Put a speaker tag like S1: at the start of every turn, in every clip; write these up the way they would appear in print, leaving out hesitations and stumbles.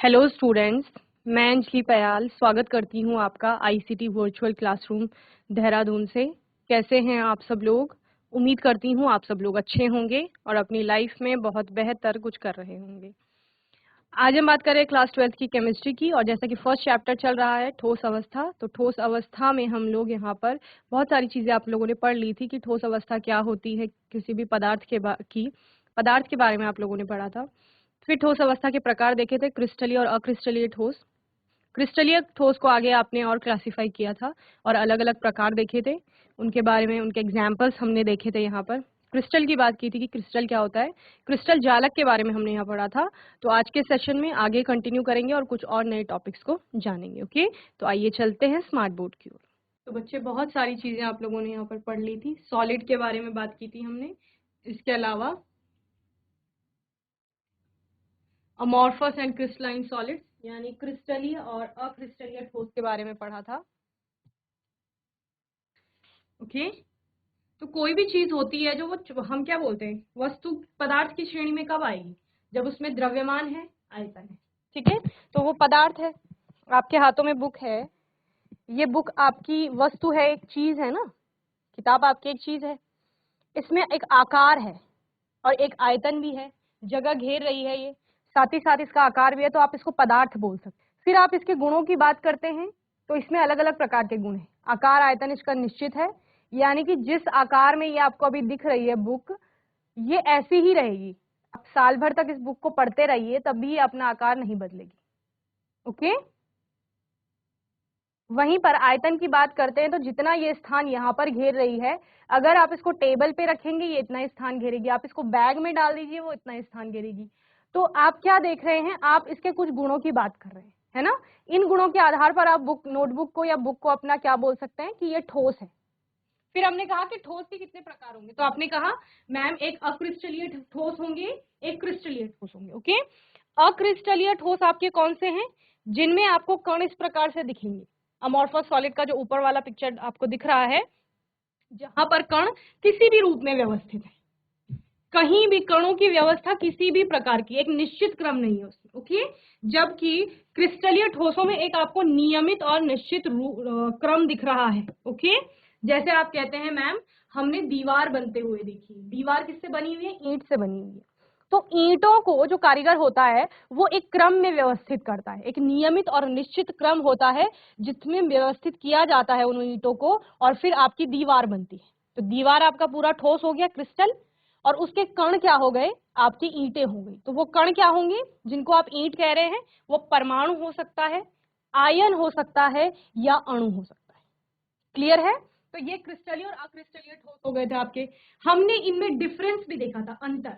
S1: Hello students, मैं अंजलि पयाल स्वागत करती हूँ आपका आईसीटी वर्चुअल क्लासरूम देहरादून से। कैसे हैं आप सब लोग? उम्मीद करती हूँ आप सब लोग अच्छे होंगे और अपनी लाइफ में बहुत बेहतर कुछ कर रहे होंगे। आज हम बात करें क्लास 12th की केमिस्ट्री की, और जैसा कि फर्स्ट चैप्टर चल रहा है ठोस अवस्था, तो ठोस अवस्था में हम लोग यहाँ पर बहुत सारी चीज़ें आप लोगों ने पढ़ ली थी कि ठोस अवस्था क्या होती है, किसी भी पदार्थ के बारे में आप लोगों ने पढ़ा था। फिर ठोस अवस्था के प्रकार देखे थे, क्रिस्टलीय और अक्रिस्टलीय ठोस। क्रिस्टलीय ठोस को आगे आपने और क्लासिफाई किया था और अलग अलग प्रकार देखे थे, उनके बारे में उनके एग्जाम्पल्स हमने देखे थे। यहाँ पर क्रिस्टल की बात की थी कि क्रिस्टल क्या होता है, क्रिस्टल जालक के बारे में हमने यहाँ पढ़ा था। तो आज के सेशन में आगे कंटिन्यू करेंगे और कुछ और नए टॉपिक्स को जानेंगे। ओके, तो आइए चलते हैं स्मार्ट बोर्ड की ओर। तो बच्चे, बहुत सारी चीजें आप लोगों ने यहाँ पर पढ़ ली थी। सॉलिड के बारे में बात की थी हमने, इसके अलावा अमॉर्फस एंड क्रिस्टलाइन सॉलिड्स यानी क्रिस्टलीय और अक्रिस्टलीय ठोस के बारे में पढ़ा था। ओके, तो कोई भी चीज होती है जो वो हम क्या बोलते हैं, वस्तु पदार्थ की श्रेणी में कब आएगी? जब उसमें द्रव्यमान है, आयतन है। ठीक है, तो वो पदार्थ है। आपके हाथों में बुक है, ये बुक आपकी वस्तु है, एक चीज है ना, किताब आपकी एक चीज है। इसमें एक आकार है और एक आयतन भी है, जगह घेर रही है ये, साथ ही साथ इसका आकार भी है, तो आप इसको पदार्थ बोल सकते हैं। फिर आप इसके गुणों की बात करते हैं तो इसमें अलग अलग प्रकार के गुण हैं। आकार आयतन इसका निश्चित है, यानी कि जिस आकार में ये आपको अभी दिख रही है बुक, ये ऐसी ही रहेगी। आप साल भर तक इस बुक को पढ़ते रहिए तब भी ये अपना आकार नहीं बदलेगी। ओके, वहीं पर आयतन की बात करते हैं तो जितना ये स्थान यहाँ पर घेर रही है, अगर आप इसको टेबल पे रखेंगे ये इतना स्थान घेरेगी, आप इसको बैग में डाल दीजिए वो इतना स्थान घेरेगी। तो आप क्या देख रहे हैं, आप इसके कुछ गुणों की बात कर रहे हैं, है ना। इन गुणों के आधार पर आप नोटबुक को या बुक को अपना क्या बोल सकते हैं कि ये ठोस है। फिर हमने कहा कि ठोस के कितने प्रकार होंगे, तो आपने कहा मैम एक अक्रिस्टलीय ठोस होंगे, एक क्रिस्टलीय ठोस होंगे। ओके, अक्रिस्टलीय ठोस आपके कौन से हैं? जिनमें आपको कण इस प्रकार से दिखेंगे। अमॉर्फस सॉलिड का जो ऊपर वाला पिक्चर आपको दिख रहा है, जहां पर कण किसी भी रूप में व्यवस्थित है, कहीं भी कणों की व्यवस्था किसी भी प्रकार की, एक निश्चित क्रम नहीं है उसमें। ओके, जबकि क्रिस्टलीय ठोसों में एक आपको नियमित और निश्चित क्रम दिख रहा है। ओके, जैसे आप कहते हैं मैम हमने दीवार बनते हुए देखी, दीवार किससे बनी हुई है? ईंट से बनी हुई है। तो ईंटों को जो कारीगर होता है वो एक क्रम में व्यवस्थित करता है, एक नियमित और निश्चित क्रम होता है जिसमें व्यवस्थित किया जाता है उन ईंटों को, और फिर आपकी दीवार बनती है। तो दीवार आपका पूरा ठोस हो गया क्रिस्टल, और उसके कण क्या हो गए? आपकी ईंटें हो गई। तो वो कण क्या होंगे जिनको आप ईंट कह रहे हैं? वो परमाणु हो सकता है, आयन हो सकता है, या अणु हो सकता है। क्लियर है? तो ये क्रिस्टलीय और अक्रिस्टलीय ठोस हो गए थे आपके। हमने इनमें डिफरेंस भी देखा था, अंतर,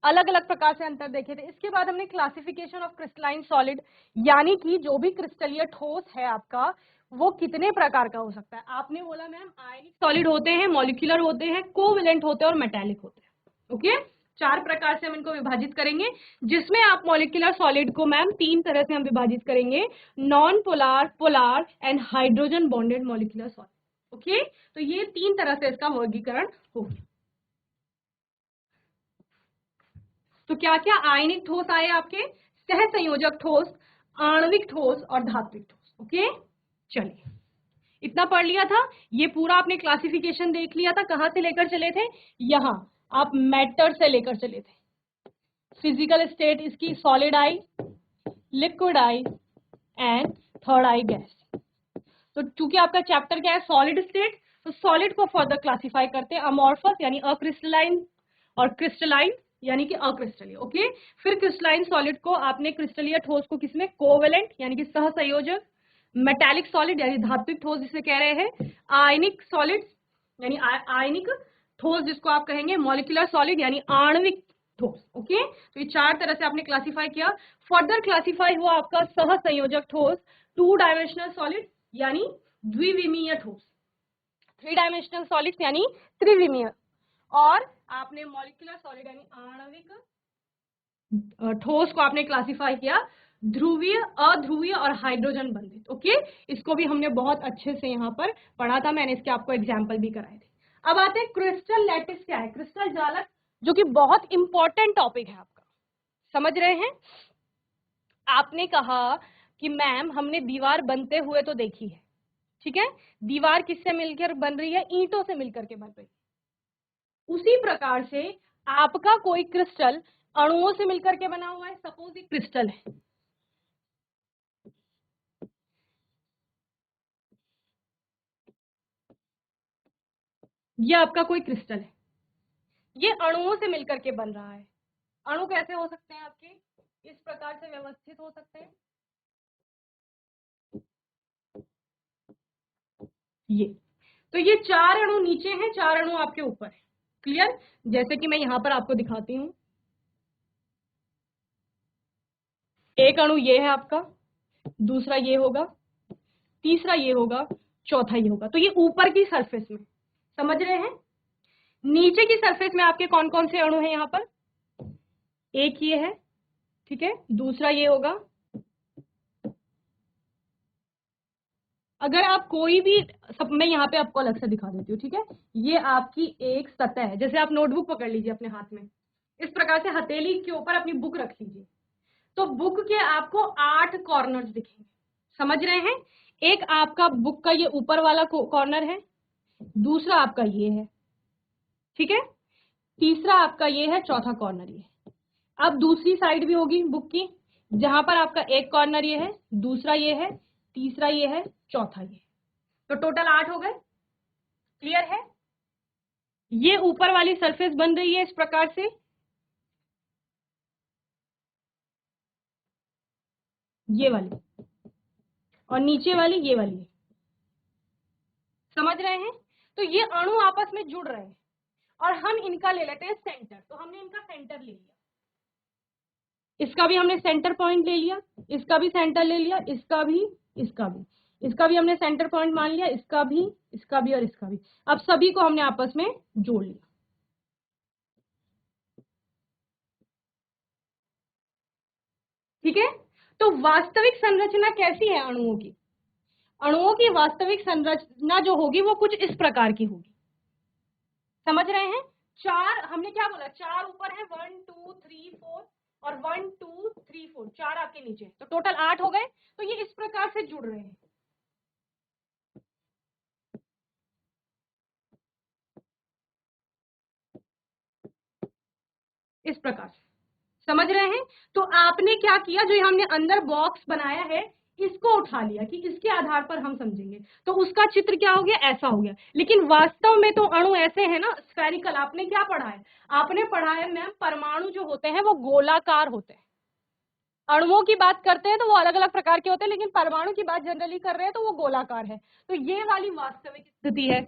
S1: अलग अलग प्रकार से अंतर देखे थे। इसके बाद हमने क्लासिफिकेशन ऑफ क्रिस्टलाइन सॉलिड, यानी कि जो भी क्रिस्टलीय ठोस है आपका वो कितने प्रकार का हो सकता है। आपने बोला मैम आयनिक सॉलिड होते हैं, मॉलिक्यूलर होते हैं, कोवेलेंट होते हैं और मेटालिक होते हैं। ओके, चार प्रकार से हम इनको विभाजित करेंगे, जिसमें आप मॉलिक्यूलर सॉलिड को मैम तीन तरह से हम विभाजित करेंगे, non polar, polar and hydrogen bonded molecular solid. Okay, तो ये तीन तरह से इसका वर्गीकरण होगा। तो क्या क्या आयनिक ठोस आए आपके? सहसंयोजक ठोस, आणविक ठोस और धात्विक ठोस। ओके, चलिए इतना पढ़ लिया था। ये पूरा आपने क्लासिफिकेशन देख लिया था। कहां से लेकर चले थे? यहां आप मैटर से लेकर चले थे। फिजिकल स्टेट इसकी solid I, liquid I and third I gas. तो चूंकि आपका चैप्टर क्या है? सॉलिड स्टेट, तो सॉलिड को फर्दर क्लासिफाई करते हैं अमॉर्फस यानी अक्रिस्टलाइन, और क्रिस्टलाइन यानी कि अक्रिस्टलीय। ओके, फिर क्रिस्टलाइन सॉलिड को आपने क्रिस्टलीय ठोस को किसमें? कोवेलेंट यानी कि सहसंयोजक, मेटालिक सॉलिड यानी धात्विक ठोस जिसे कह रहे हैं, आयनिक सॉलिड यानी आयनिक ठोस जिसको आप कहेंगे, मॉलिक्यूलर सॉलिड यानी आणविक ठोस। ओके, तो ये चार तरह से आपने क्लासिफाई किया। फर्दर क्लासिफाई हुआ आपका सहसंयोजक ठोस, टू डायमेंशनल सॉलिड यानी द्विविमीय ठोस, थ्री डायमेंशनल सॉलिड्स यानी त्रिविमीय, और आपने मॉलिक्यूलर सॉलिड यानी आणविक ठोस को आपने क्लासिफाई किया ध्रुवीय, अध्रुवीय और हाइड्रोजन बंधित। ओके, इसको भी हमने बहुत अच्छे से यहाँ पर पढ़ा था, मैंने इसके आपको एग्जाम्पल भी कराए थे। अब आते हैं क्रिस्टल लैटिस क्या है, क्रिस्टल जालक, जो कि बहुत इंपॉर्टेंट टॉपिक है आपका, समझ रहे हैं? आपने कहा कि मैम हमने दीवार बनते हुए तो देखी है, ठीक है, दीवार किससे मिलकर बन रही है? ईंटों से मिलकर के बन रही है। उसी प्रकार से आपका कोई क्रिस्टल अणुओं से मिलकर के बना हुआ है। सपोज एक क्रिस्टल है, ये आपका कोई क्रिस्टल है, ये अणुओं से मिलकर के बन रहा है। अणु कैसे हो सकते हैं आपके? इस प्रकार से व्यवस्थित हो सकते हैं, ये। तो ये 4 अणु नीचे हैं, 4 अणु आपके ऊपर है। क्लियर? जैसे कि मैं यहां पर आपको दिखाती हूं, एक अणु ये है आपका, दूसरा ये होगा, तीसरा ये होगा, चौथा ये होगा। तो ये ऊपर की सरफेस में, समझ रहे हैं? नीचे की सरफेस में आपके कौन कौन से अणु हैं यहां पर? एक ये है, ठीक है, दूसरा ये होगा। अगर आप कोई भी सब, मैं यहाँ पे आपको अलग से दिखा देती हूँ, ठीक है। ये आपकी एक सतह है, जैसे आप नोटबुक पकड़ लीजिए अपने हाथ में, इस प्रकार से हथेली के ऊपर अपनी बुक रख लीजिए, तो बुक के आपको 8 कॉर्नर्स दिखेंगे। समझ रहे हैं? एक आपका बुक का ये ऊपर वाला कॉर्नर है, दूसरा आपका ये है, ठीक है, तीसरा आपका ये है, चौथा कॉर्नर ये है। अब दूसरी साइड भी होगी बुक की, जहां पर आपका एक कॉर्नर ये है, दूसरा ये है, तीसरा ये है, चौथा ये है। तो टोटल 8 हो गए। क्लियर है? ये ऊपर वाली सरफेस बन रही है इस प्रकार से, ये वाली, और नीचे वाली ये वाली है। समझ रहे हैं? तो ये अणु आपस में जुड़ रहे हैं और हम इनका ले लेते हैं सेंटर। तो हमने इनका सेंटर ले लिया, इसका भी हमने सेंटर पॉइंट ले लिया, इसका भी सेंटर ले लिया, इसका भी, इसका भी, इसका भी हमने सेंटर पॉइंट मान लिया, इसका भी, इसका भी और इसका भी। अब सभी को हमने आपस में जोड़ लिया। ठीक है? तो वास्तविक संरचना कैसी है अणुओं की? अणुओं की वास्तविक संरचना जो होगी वो कुछ इस प्रकार की होगी। समझ रहे हैं? 4, हमने क्या बोला, 4 ऊपर है, 1 2 3 4, और 1 2 3 4, 4 आपके नीचे, तो टोटल 8 हो गए। तो ये इस प्रकार से जुड़ रहे हैं, इस प्रकार से। समझ रहे हैं? तो आपने क्या किया, जो हमने अंदर बॉक्स बनाया है, इसको उठा लिया कि इसके आधार पर हम समझेंगे, तो उसका चित्र क्या हो गया, ऐसा हो गया। लेकिन वास्तव में तो अणु ऐसे है ना, स्फेरिकल। आपने क्या पढ़ा है? आपने पढ़ा है मैम, परमाणु जो होते हैं वो गोलाकार होते हैं। अणुओं की बात करते हैं तो वो अलग अलग प्रकार के होते हैं, लेकिन परमाणु की बात जनरली कर रहे हैं तो वो गोलाकार है। तो ये वाली वास्तविक स्थिति है।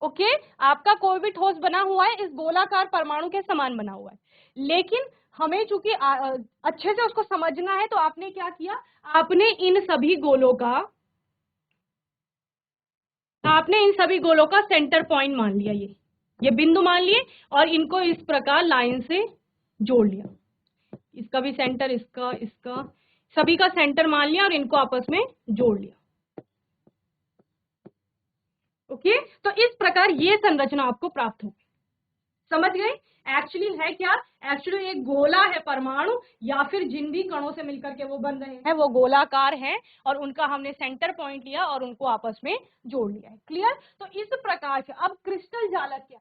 S1: ओके, आपका कोई भी ठोस बना हुआ है इस गोलाकार परमाणु के समान बना हुआ है, लेकिन हमें चूंकि अच्छे से उसको समझना है, तो आपने क्या किया, आपने इन सभी गोलों का, आपने इन सभी गोलों का सेंटर पॉइंट मान लिया, ये बिंदु मान लिए, और इनको इस प्रकार लाइन से जोड़ लिया। इसका भी सेंटर, इसका, इसका, सभी का सेंटर मान लिया और इनको आपस में जोड़ लिया। ओके, तो इस प्रकार ये संरचना आपको प्राप्त होगी। समझ गए? एक्चुअली है क्या, एक्चुअली एक गोला है परमाणु, या फिर जिन भी कणों से मिलकर के वो बन रहे हैं वो गोलाकार हैं, और उनका हमने सेंटर पॉइंट लिया और उनको आपस में जोड़ लिया है। क्लियर? तो इस प्रकार से अब क्रिस्टल जालक क्या,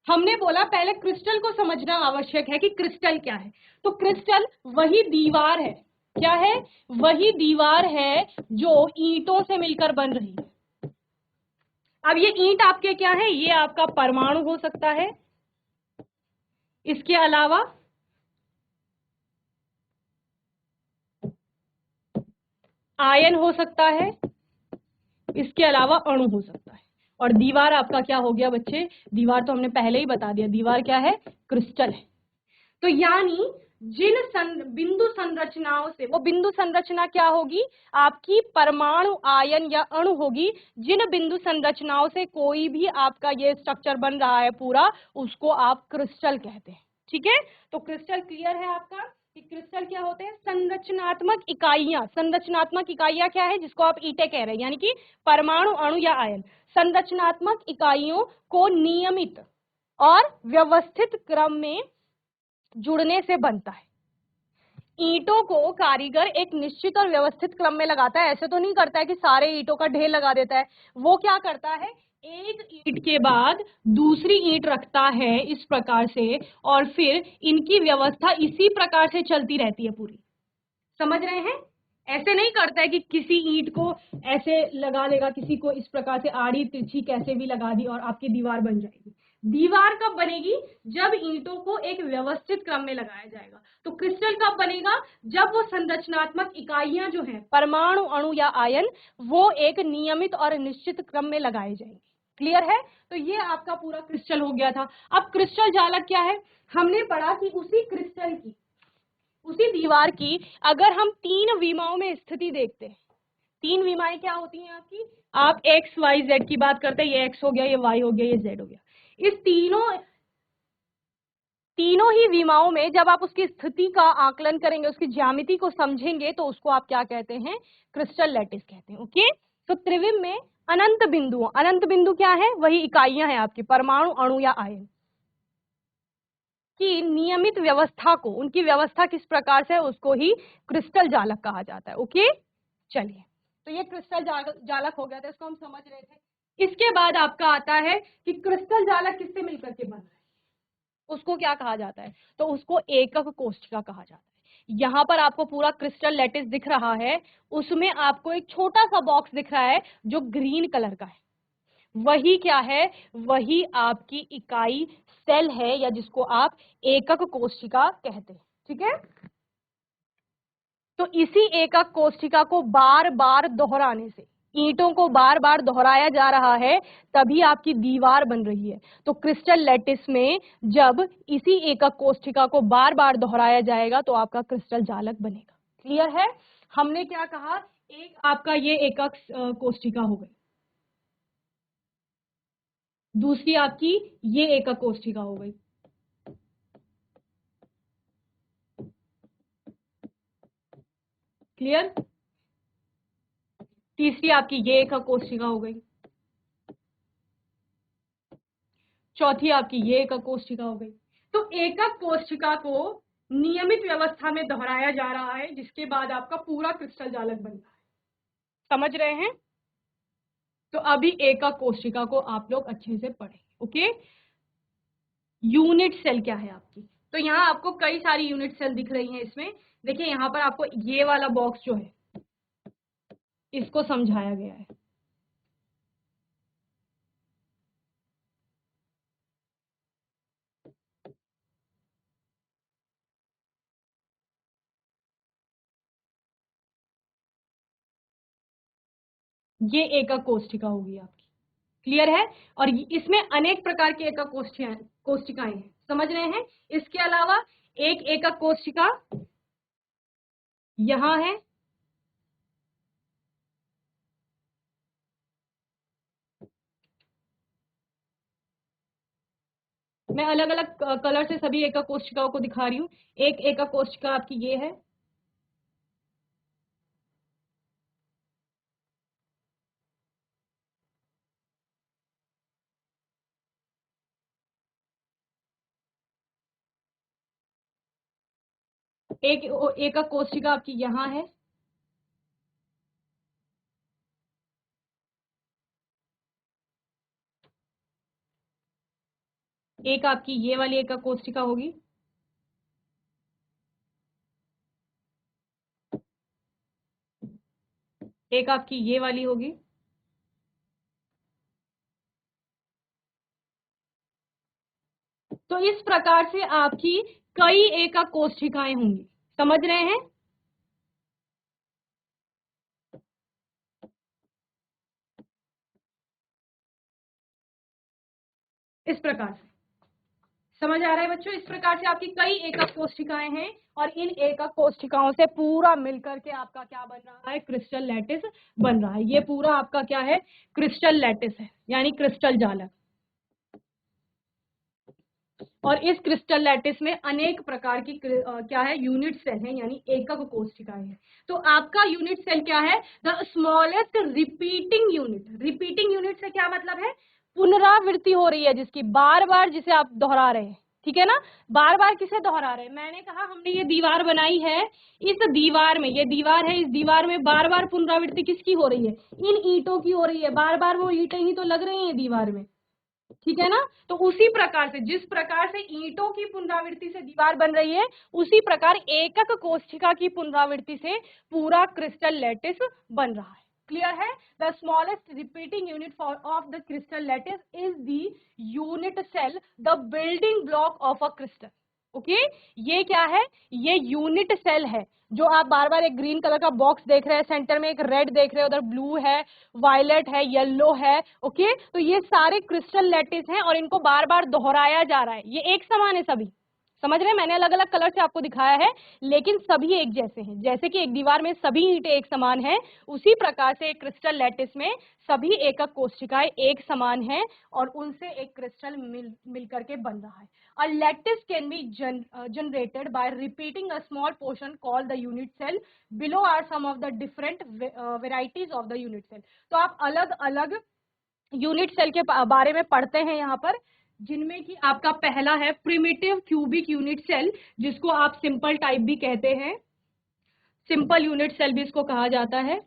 S1: हमने बोला पहले क्रिस्टल को समझना आवश्यक है कि क्रिस्टल क्या है। तो क्रिस्टल वही दीवार है, क्या है, वही दीवार है जो ईंटों से मिलकर बन रही है। अब ये ईंट आपके क्या है, ये आपका परमाणु हो सकता है, इसके अलावा आयन हो सकता है, इसके अलावा अणु हो सकता है। और दीवार आपका क्या हो गया बच्चे, दीवार तो हमने पहले ही बता दिया, दीवार क्या है, क्रिस्टल है। तो यानी जिन बिंदु संरचनाओं से, वो बिंदु संरचना क्या होगी, आपकी परमाणु, आयन या अणु होगी। जिन बिंदु संरचनाओं से कोई भी आपका ये स्ट्रक्चर बन रहा है पूरा, उसको आप क्रिस्टल कहते हैं। ठीक है? तो क्रिस्टल क्लियर है आपका कि क्रिस्टल क्या होते हैं, संरचनात्मक इकाइयां। संरचनात्मक इकाइयां क्या है, जिसको आप ईंटें कह रहे हैं, यानी कि परमाणु, अणु या आयन, संरचनात्मक इकाइयों को नियमित और व्यवस्थित क्रम में जुड़ने से बनता है। ईंटों को कारीगर एक निश्चित और व्यवस्थित क्रम में लगाता है। ऐसे तो नहीं करता है कि सारे ईंटों का ढेर लगा देता है। वो क्या करता है, एक ईंट के बाद दूसरी ईंट रखता है इस प्रकार से, और फिर इनकी व्यवस्था इसी प्रकार से चलती रहती है पूरी। समझ रहे हैं? ऐसे नहीं करता है कि किसी ईंट को ऐसे लगा देगा, किसी को इस प्रकार से आड़ी तिरछी कैसे भी लगा दी और आपकी दीवार बन जाएगी। दीवार कब बनेगी, जब ईंटों को एक व्यवस्थित क्रम में लगाया जाएगा। तो क्रिस्टल कब बनेगा, जब वो संरचनात्मक इकाइयां जो हैं, परमाणु, अणु या आयन, वो एक नियमित और निश्चित क्रम में लगाए जाएंगे। क्लियर है? तो ये आपका पूरा क्रिस्टल हो गया था। अब क्रिस्टल जालक क्या है, हमने पढ़ा कि उसी क्रिस्टल की, उसी दीवार की अगर हम 3 विमाओं में स्थिति देखते हैं, 3 विमाएं क्या होती हैं आपकी, आप एक्स वाई जेड की बात करते हैं, ये एक्स हो गया, ये वाई हो गया, ये जेड हो गया। इस तीनों ही विमाओं में जब आप उसकी स्थिति का आकलन करेंगे, उसकी ज्यामिति को समझेंगे, तो उसको आप क्या कहते हैं, क्रिस्टल लैटिस कहते हैं। ओके, तो त्रिविम में अनंत बिंदु, अनंत बिंदु क्या है, वही इकाइयां हैं आपकी, परमाणु, अणु या आयन की नियमित व्यवस्था को, उनकी व्यवस्था किस प्रकार से, उसको ही क्रिस्टल जालक कहा जाता है। ओके, चलिए, तो ये क्रिस्टल जालक हो गया था, इसको हम समझ रहे थे। इसके बाद आपका आता है कि क्रिस्टल जालक किससे मिलकर के बन रहा है, उसको क्या कहा जाता है, तो उसको एकक कोशिका कहा जाता है। यहां पर आपको पूरा क्रिस्टल लैटिस दिख रहा है, उसमें आपको एक छोटा सा बॉक्स दिख रहा है जो ग्रीन कलर का है, वही क्या है, वही आपकी इकाई सेल है, या जिसको आप एकक कोशिका कहते हैं। ठीक है, तो इसी एकक कोशिका को बार बार दोहराने से, ईंटों को बार बार दोहराया जा रहा है, तभी आपकी दीवार बन रही है। तो क्रिस्टल लैटिस में जब इसी एकक कोशिका को बार बार दोहराया जाएगा तो आपका क्रिस्टल जालक बनेगा। क्लियर है? हमने क्या कहा, एक आपका ये एकक कोशिका हो गई, दूसरी आपकी ये एकक कोशिका हो गई, क्लियर, तीसरी आपकी ये एकक कोशिका हो गई, चौथी आपकी ये एकक कोशिका हो गई। तो एकक कोशिका को नियमित व्यवस्था में दोहराया जा रहा है, जिसके बाद आपका पूरा क्रिस्टल जालक बन रहा है। समझ रहे हैं? तो अभी एकक कोशिका को आप लोग अच्छे से पढ़ें। ओके, यूनिट सेल क्या है आपकी, तो यहाँ आपको कई सारी यूनिट सेल दिख रही हैं। इसमें देखिए, यहाँ पर आपको ये वाला बॉक्स जो है, इसको समझाया गया है। ये एकक कोशिका होगी आपकी। क्लियर है? और इसमें अनेक प्रकार की एकक कोशिकाएं हैं। समझ रहे हैं? इसके अलावा एक एकक कोशिका यहां है, मैं अलग अलग कलर से सभी एकक कोशिकाओं को दिखा रही हूं। एक एकक कोशिका आपकी ये है, एक एकक कोशिका आपकी यहां है, एक आपकी ये वाली एकक कोशिका होगी, एक आपकी ये वाली होगी, तो इस प्रकार से आपकी कई एकक कोशिकाएं होंगी। समझ रहे हैं? इस प्रकार से समझ आ रहा है बच्चों? इस प्रकार से आपकी कई एकक कोशिकाएं हैं, और इन एकक कोशिकाओं से पूरा मिलकर के आपका क्या बन रहा है, क्रिस्टल लैटिस बन रहा है। ये पूरा आपका क्या है, क्रिस्टल लैटिस है, यानी क्रिस्टल जालक। और इस क्रिस्टल लैटिस में अनेक प्रकार की क्या है, यूनिट सेल है, यानी एकक कोशिकाएं हैं। तो आपका यूनिट सेल क्या है, the smallest repeating unit. Repeating unit से क्या मतलब है, पुनरावृत्ति हो रही है जिसकी, बार बार जिसे आप दोहरा रहे हैं, ठीक है ना। बार बार किसे दोहरा रहे हैं, मैंने कहा हमने ये दीवार बनाई है, इस दीवार में, ये दीवार है, इस दीवार में बार बार पुनरावृत्ति किसकी हो रही है, इन ईंटों की हो रही है, बार बार वो ईंटें ही तो लग रही हैं दीवार में, ठीक है ना। तो उसी प्रकार से, जिस प्रकार से ईंटों की पुनरावृत्ति से दीवार बन रही है, उसी प्रकार एकक कोशिका की पुनरावृत्ति से पूरा क्रिस्टल लैटिस बन रहा है। क्लियर है। The smallest repeating unit of the crystal lattice is the unit cell, the building block of a crystal. Okay, ये क्या है, ये यूनिट सेल है। जो आप बार बार एक ग्रीन कलर का बॉक्स देख रहे हैं, सेंटर में एक रेड देख रहे हैं, उधर ब्लू है, वायलेट है, येलो है। ओके, तो ये सारे क्रिस्टल लैटिस हैं और इनको बार बार दोहराया जा रहा है। ये एक समान है सभी, समझ रहे हैं, मैंने अलग अलग कलर से आपको दिखाया है, लेकिन सभी एक जैसे हैं। जैसे कि एक दीवार में सभी ईंटें एक समान हैं, उसी प्रकार से एक क्रिस्टल लैटिस में सभी एकक कोशिकाएं एक समान हैं और उनसे एक क्रिस्टल मिल करके बन रहा है। A lattice can be generated by repeating a small portion called the unit cell. Below are some of the different varieties of the unit cell. तो आप अलग अलग यूनिट सेल के बारे में पढ़ते हैं यहाँ पर, जिनमें कि आपका पहला है प्रिमिटिव क्यूबिक यूनिट सेल, जिसको आप सिंपल टाइप भी कहते हैं, सिंपल यूनिट सेल भी इसको कहा जाता है।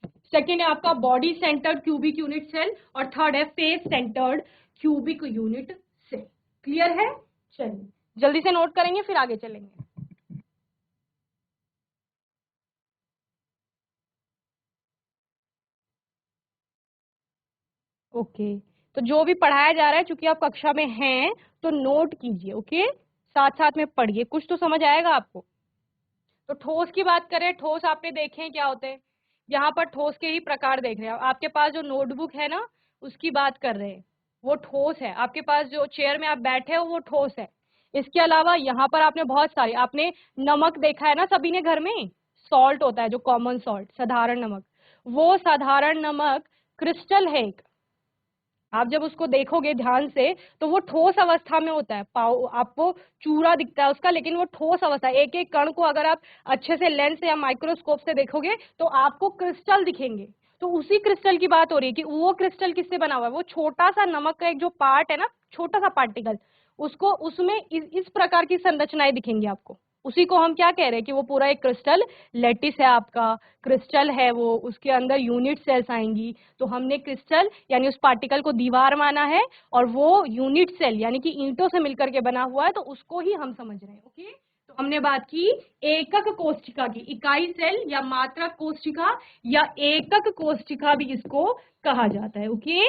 S1: सेकेंड है आपका body centred cubic unit cell और थर्ड है face centred cubic unit cell. Clear है। चलिए जल्दी से नोट करेंगे फिर आगे चलेंगे। ओके, तो जो भी पढ़ाया जा रहा है, चूंकि आप कक्षा में हैं तो नोट कीजिए। ओके, साथ साथ में पढ़िए, कुछ तो समझ आएगा आपको। तो ठोस की बात करें, ठोस आपने देखे हैं क्या होते हैं, यहाँ पर ठोस के ही प्रकार देख रहे हैं। आपके पास जो नोटबुक है ना, उसकी बात कर रहे हैं, वो ठोस है। आपके पास जो चेयर में आप बैठे हो वो ठोस है। इसके अलावा यहाँ पर आपने बहुत सारी, आपने नमक देखा है ना सभी ने घर में, सॉल्ट होता है जो कॉमन सॉल्ट, साधारण नमक, वो साधारण नमक क्रिस्टल है एक। आप जब उसको देखोगे ध्यान से तो वो ठोस अवस्था में होता है, पाव आपको चूरा दिखता है उसका, लेकिन वो ठोस अवस्था, एक एक कण को अगर आप अच्छे से लेंस या माइक्रोस्कोप से देखोगे तो आपको क्रिस्टल दिखेंगे। तो उसी क्रिस्टल की बात हो रही है कि वो क्रिस्टल किससे बना हुआ है, वो छोटा सा नमक का एक जो पार्ट है ना, छोटा सा पार्टिकल, उसको उसमें इस प्रकार की संरचनाएं दिखेंगी आपको। उसी को हम क्या कह रहे हैं कि वो पूरा एक क्रिस्टल लैटिस है, आपका क्रिस्टल है वो, उसके अंदर यूनिट सेल्स आएंगी। तो हमने क्रिस्टल यानी उस पार्टिकल को दीवार माना है और वो यूनिट सेल यानी कि ईंटों से मिलकर के बना हुआ है, तो उसको ही हम समझ रहे हैं। ओके, तो हमने बात की एकक कोशिका की, इकाई सेल या मात्रक कोशिका या एकक कोशिका भी इसको कहा जाता है। ओके,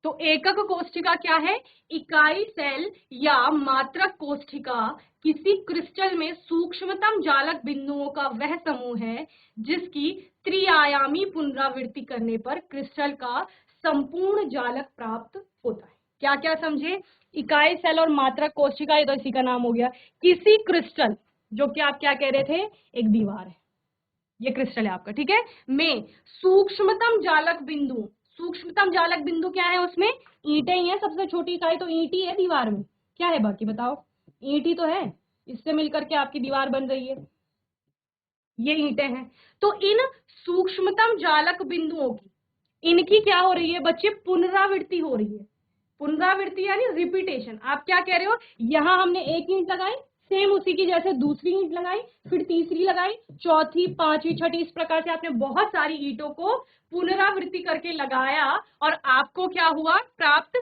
S1: तो एकक कोशिका क्या है, इकाई सेल या मात्रक कोशिका किसी क्रिस्टल में सूक्ष्मतम जालक बिंदुओं का वह समूह है जिसकी त्रिआयामी पुनरावृत्ति करने पर क्रिस्टल का संपूर्ण जालक प्राप्त होता है। क्या क्या समझे, इकाई सेल और मात्रक कोशिका, ये तो इसी का नाम हो गया। किसी क्रिस्टल, जो कि आप क्या कह रहे थे, एक दीवार है, ये क्रिस्टल है आपका, ठीक है, में सूक्ष्मतम जालक बिंदु, सूक्ष्मतम जालक बिंदु क्या है, उसमें ईंटें ही है, सबसे छोटी इकाई तो ईंट ही है दीवार में, क्या है बाकी बताओ, ईंट ही तो है, इससे मिलकर के आपकी दीवार बन रही है, ये ईंटें हैं। तो इन सूक्ष्मतम जालक बिंदुओं की, इनकी क्या हो रही है बच्चे, पुनरावृत्ति हो रही है। पुनरावृत्ति यानी रिपीटेशन। आप क्या कह रहे हो, यहां हमने एक ईंट लगाई, सेम उसी की जैसे दूसरी ईंट लगाई, फिर तीसरी लगाई, चौथी, पांचवी, छठी, इस प्रकार से आपने बहुत सारी ईंटों को पुनरावृत्ति करके लगाया और आपको क्या हुआ प्राप्त,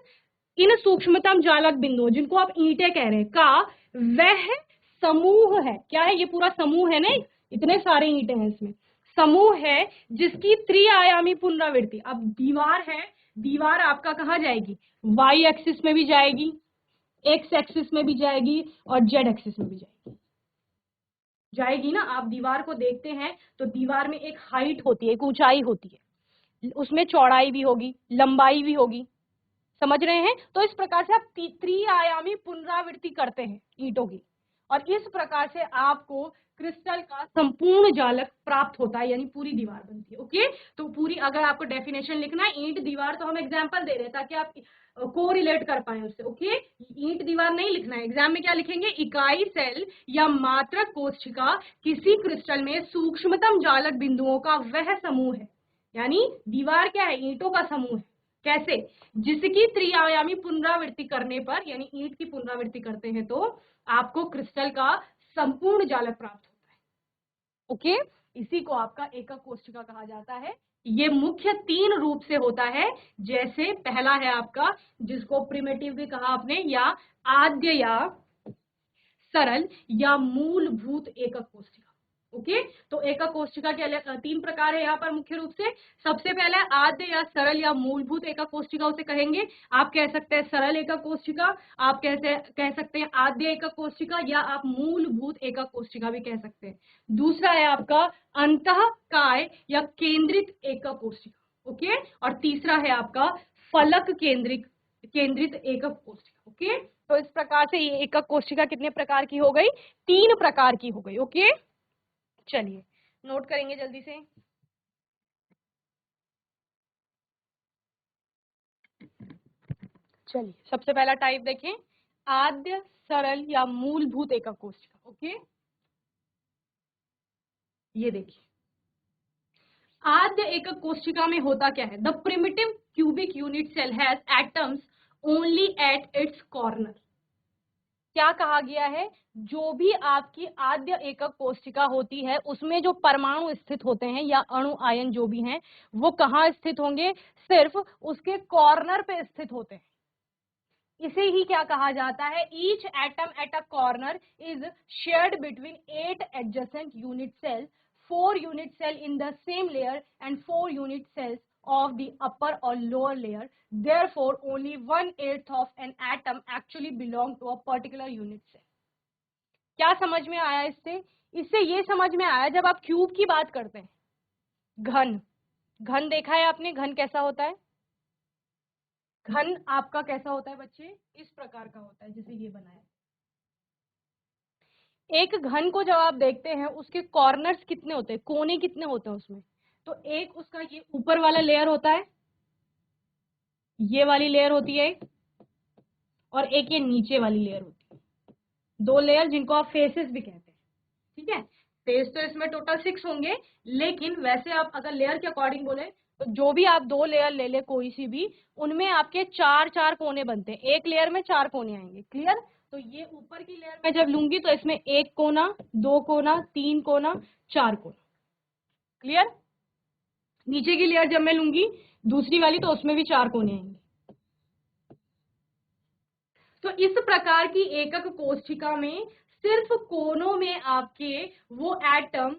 S1: इन सूक्ष्मतम जालक बिंदुओं, जिनको आप ईंटें कह रहे हैं, का वह समूह है। क्या है, ये पूरा समूह है ना, इतने सारे ईंटें हैं इसमें, समूह है जिसकी त्रिआयामी पुनरावृत्ति। अब दीवार है, दीवार आपका कहाँ जाएगी, वाई एक्सिस में भी जाएगी, एक्स एक्सिस में भी जाएगी और जेड एक्सिस में भी जाएगी, जाएगी ना। आप दीवार को देखते हैं तो दीवार में एक हाइट होती है, एक ऊंचाई होती है, उसमें चौड़ाई भी होगी, लंबाई भी होगी, समझ रहे हैं। तो इस प्रकार से आप त्रिआयामी पुनरावृत्ति करते हैं ईंटों की, और इस प्रकार से आपको क्रिस्टल का संपूर्ण जालक प्राप्त होता है, यानी पूरी दीवार बनती है। ओके, तो पूरी, अगर आपको डेफिनेशन लिखना है ईंट दीवार, तो हम एग्जांपल दे रहे हैं ताकि आप को रिलेट कर पाए उससे। ओके, ईंट दीवार नहीं लिखना है, एग्जाम में क्या लिखेंगे, इकाई सेल या मात्रक कोशिका किसी क्रिस्टल में सूक्ष्मतम जालक बिंदुओं का वह समूह है, यानी दीवार क्या है, ईंटों का समूह है, कैसे? जिसकी त्रिआयामी पुनरावृत्ति करने पर, यानी ईंट की पुनरावृत्ति करते हैं तो आपको क्रिस्टल का संपूर्ण जालक प्राप्त होता है। ओके, इसी को आपका एकक कोशिका कहा जाता है। ये मुख्य 3 रूप से होता है, जैसे पहला है आपका, जिसको प्रिमिटिव भी कहा आपने, या आद्य या सरल या मूलभूत एकक कोशिका। ओके, तो एकक कोशिका के 3 प्रकार है यहाँ पर मुख्य रूप से। सबसे पहला आद्य या सरल या मूलभूत एकक कोशिका उसे कहेंगे। आप कह सकते हैं सरल एकक कोशिका, आप कह सकते हैं आद्य एकक कोशिका, या आप मूलभूत एकक कोशिका भी कह सकते हैं। दूसरा है आपका अंतःकाय या केंद्रित एकक कोशिका। ओके, और तीसरा है आपका फलक केंद्रित एकक कोशिका। ओके, तो इस प्रकार से ये एकक कोशिका कितने प्रकार की हो गई? 3 प्रकार की हो गई। ओके, चलिए नोट करेंगे जल्दी से। चलिए सबसे पहला टाइप देखें, आद्य सरल या मूलभूत एकक कोशिका। ओके, ये देखिए आद्य एकक कोशिका में होता क्या है? The primitive cubic unit cell has atoms only at its corner. क्या कहा गया है? जो भी आपकी आद्य एकक कोशिका होती है उसमें जो परमाणु स्थित होते हैं या अणु आयन जो भी हैं, वो कहाँ स्थित होंगे? सिर्फ उसके कॉर्नर पे स्थित होते हैं। इसे ही क्या कहा जाता है? Each atom at a corner is shared between 8 adjacent unit cell, 4 unit cell in the same layer and 4 unit cells of the upper or lower layer. Therefore, only 1/8 of an atom actually belong to a particular unit cell. क्या समझ में आया इससे? इससे ये समझ में आया, जब आप क्यूब की बात करते हैं, घन घन देखा है आपने? घन कैसा होता है? घन आपका कैसा होता है बच्चे? इस प्रकार का होता है, जैसे ये बना है। एक घन को जब आप देखते हैं उसके कॉर्नर्स कितने होते हैं, कोने कितने होते हैं उसमें? तो एक उसका ये ऊपर वाला लेयर होता है, ये वाली लेयर होती है, और एक ये नीचे वाली लेयर होती है। 2 लेयर जिनको आप फेसेस भी कहते हैं। ठीक है, फेस तो इसमें टोटल 6 होंगे, लेकिन वैसे आप अगर लेयर के अकॉर्डिंग बोले तो जो भी आप 2 लेयर ले ले कोई सी भी, उनमें आपके 4 कोने बनते हैं। एक लेयर में 4 कोने आएंगे। क्लियर? तो ये ऊपर की लेयर में जब लूंगी तो इसमें 1 कोना, 2 कोना, 3 कोना, 4 कोना। क्लियर? नीचे की लेयर जब मैं लूंगी दूसरी वाली, तो उसमें भी 4 कोने आएंगे। तो इस प्रकार की एकक कोशिका में सिर्फ कोनों में आपके वो एटम,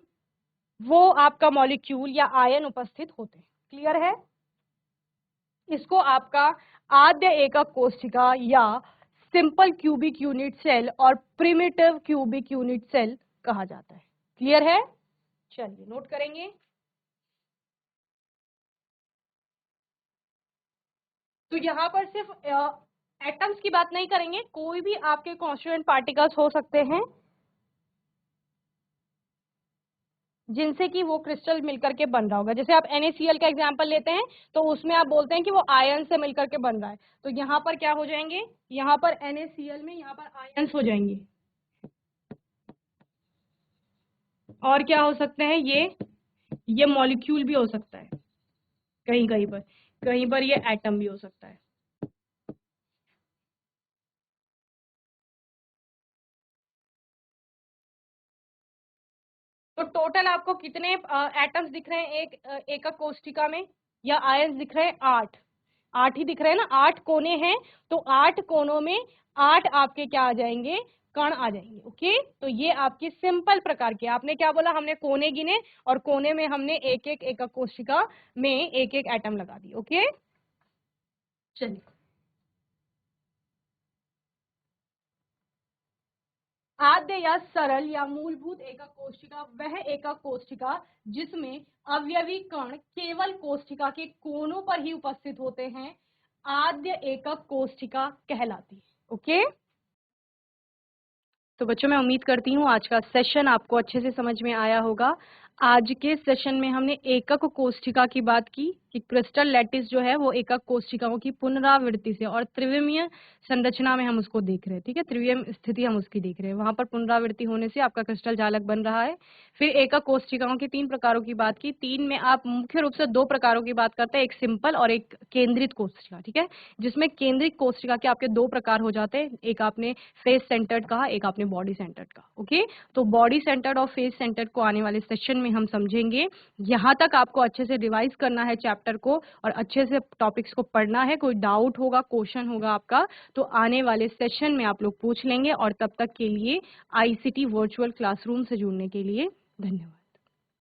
S1: वो आपका मॉलिक्यूल या आयन उपस्थित होते हैं। क्लियर है? इसको आपका आद्य एकक कोशिका या सिंपल क्यूबिक यूनिट सेल और प्रिमिटिव क्यूबिक यूनिट सेल कहा जाता है। क्लियर है? चलिए नोट करेंगे। तो यहां पर सिर्फ एटम्स की बात नहीं करेंगे, कोई भी आपके कॉन्स्टिट्यूएंट पार्टिकल्स हो सकते हैं जिनसे कि वो क्रिस्टल मिलकर के बन रहा होगा। जैसे आप NaCl का एग्जांपल लेते हैं तो उसमें आप बोलते हैं कि वो आयन से मिलकर के बन रहा है, तो यहाँ पर क्या हो जाएंगे? यहाँ पर NaCl में यहाँ पर आयन्स हो जाएंगे। और क्या हो सकते हैं? ये मॉलिक्यूल भी हो सकता है, कहीं पर ये एटम भी हो सकता है। तो टोटल आपको कितने एटम्स दिख रहे हैं एक एकक कोशिका में, या आयन्स दिख रहे हैं? 8 ही दिख रहे हैं ना। 8 कोने हैं, तो 8 कोनों में 8 आपके क्या आ जाएंगे? कण आ जाएंगे। ओके, तो ये आपकी सिंपल प्रकार की, आपने क्या बोला? हमने कोने गिने और कोने में हमने एक एक एकक कोशिका में एक एक एटम लगा दी। ओके, चलिए आद्य या सरल या मूलभूत एकक कोशिका वह एकक कोशिका जिसमें अवयवी कण केवल कोशिका के कोनों पर ही उपस्थित होते हैं, आद्य एकक कोशिका कहलाती है। ओके, तो बच्चों मैं उम्मीद करती हूँ आज का सेशन आपको अच्छे से समझ में आया होगा। आज के सेशन में हमने एकक कोशिका की बात की, कि क्रिस्टल लैटिस जो है वो एकक कोशिकाओं की पुनरावृत्ति से और त्रिविमीय संरचना में हम उसको देख रहे हैं, ठीक है, त्रिविम स्थिति हम उसकी देख रहे हैं, वहां पर पुनरावृत्ति होने से आपका क्रिस्टल जालक बन रहा है। फिर एकक कोशिकाओं की 3 प्रकारों की बात की, 3 में आप मुख्य रूप से 2 प्रकारों की बात करते हैं, एक सिंपल और एक केंद्रित कोशिका, ठीक है, जिसमें केंद्रित कोशिका के आपके 2 प्रकार हो जाते हैं, एक आपने फेस सेंटर्ड कहा, एक आपने बॉडी सेंटर्ड कहा। ओके, तो बॉडी सेंटर्ड और फेस सेंटर्ड को आने वाले सेशन में हम समझेंगे। यहाँ तक आपको अच्छे से रिवाइज करना है चैप्टर को और अच्छे से टॉपिक्स को पढ़ना है। कोई डाउट होगा, क्वेश्चन होगा आपका, तो आने वाले सेशन में आप लोग पूछ लेंगे। और तब तक के लिए आईसीटी वर्चुअल क्लासरूम से जुड़ने के लिए धन्यवाद।